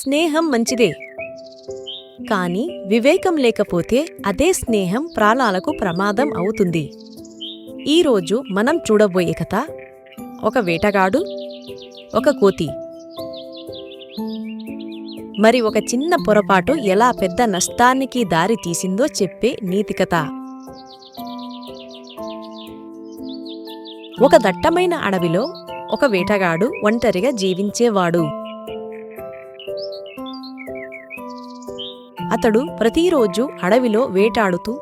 స్నేహం మంచిదే, కానీ వివేకం లేకపోతే అదే స్నేహం ప్రాణాలకు ప్రమాదం అవుతుంది. ఈరోజు మనం చూడబోయే కథ ఒక వేటగాడు, ఒక కోతి. మరి ఒక చిన్న పొరపాటు ఎలా పెద్ద నష్టానికి దారి తీసిందో చెప్పే నీతి కథ. ఒక దట్టమైన అడవిలో ఒక వేటగాడు ఒంటరిగా జీవించేవాడు. అతడు ప్రతిరోజు అడవిలో వేటాడుతూ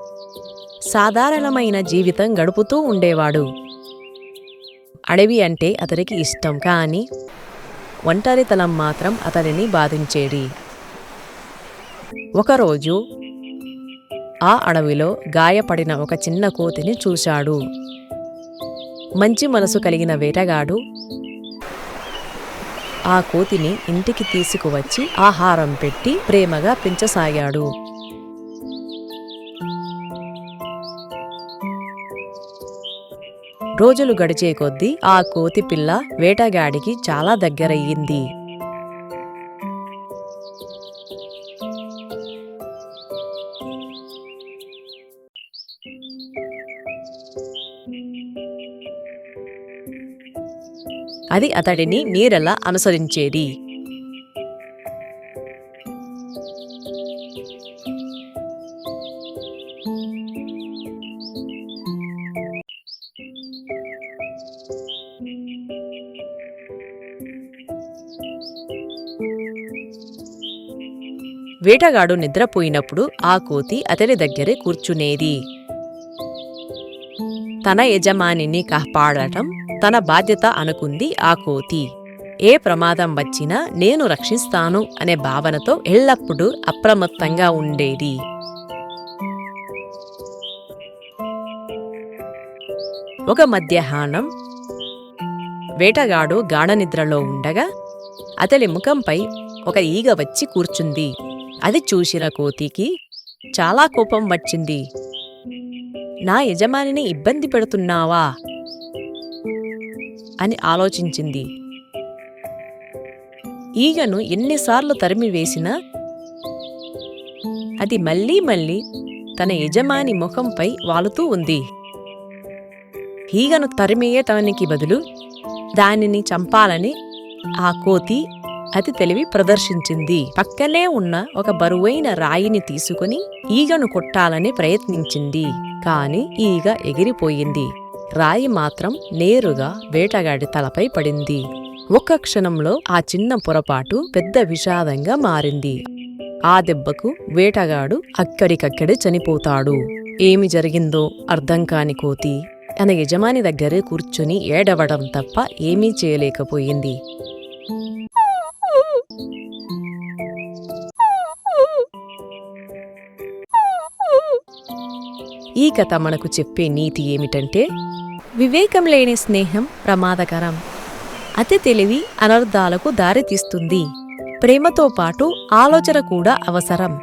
సాధారణమైన జీవితం గడుపుతూ ఉండేవాడు. అడవి అంటే అతడికి ఇష్టం, కానీ ఒంటరితనం మాత్రం అతడిని బాధించేది. ఒకరోజు ఆ అడవిలో గాయపడిన ఒక చిన్న కోతిని చూశాడు. మంచి మనసు కలిగిన వేటగాడు ఆ కోతిని ఇంటికి తీసుకువచ్చి ఆహారం పెట్టి ప్రేమగా పెంచసాగాడు. రోజులు గడిచే కొద్దీ ఆ కోతి పిల్ల వేటగాడికి చాలా దగ్గరయ్యింది. అది అతడిని నీరెలా అనుసరించేది. వేటగాడు నిద్రపోయినప్పుడు ఆ కోతి అతడి దగ్గరే కూర్చునేది. తన యజమానిని కాపాడటం తన బాధ్యత అనుకుంది ఆ కోతి. ఏ ప్రమాదం వచ్చినా నేను రక్షిస్తాను అనే భావనతో ఎల్లప్పుడూ అప్రమత్తంగా ఉండేది. ఒక మధ్యాహ్నం వేటగాడు గాఢనిద్రలో ఉండగా అతడి ముఖంపై ఒక ఈగ వచ్చి కూర్చుంది. అది చూసిన కోతికి చాలా కోపం వచ్చింది. నా యజమానిని ఇబ్బంది పెడుతున్నావా అని ఆలోచించింది. ఈగను ఎన్నిసార్లు తరిమివేసినా అది మళ్ళీ మళ్ళీ తన యజమాని ముఖంపై వాలుతూ ఉంది. ఈగను తరిమేయటానికి బదులు దానిని చంపాలని ఆ కోతి అతి తెలివి ప్రదర్శించింది. పక్కనే ఉన్న ఒక బరువైన రాయిని తీసుకుని ఈగను కొట్టాలని ప్రయత్నించింది. కాని ఈగ ఎగిరిపోయింది. రాయి మాత్రం నేరుగా వేటగాడి తలపై పడింది. ఒక్క క్షణంలో ఆ చిన్న పొరపాటు పెద్ద విషాదంగా మారింది. ఆ దెబ్బకు వేటగాడు అక్కడికక్కడే చనిపోతాడు. ఏమి జరిగిందో అర్థం కాని కోతి తన యజమాని దగ్గరే కూర్చుని ఏడవడం తప్ప ఏమీ చేయలేకపోయింది. ఈ కథ మనకు చెప్పే నీతి ఏమిటంటే, వివేకం లేని స్నేహం ప్రమాదకరం. అతి తెలివి అనర్థాలకు దారితీస్తుంది. ప్రేమతో పాటు ఆలోచన కూడా అవసరం.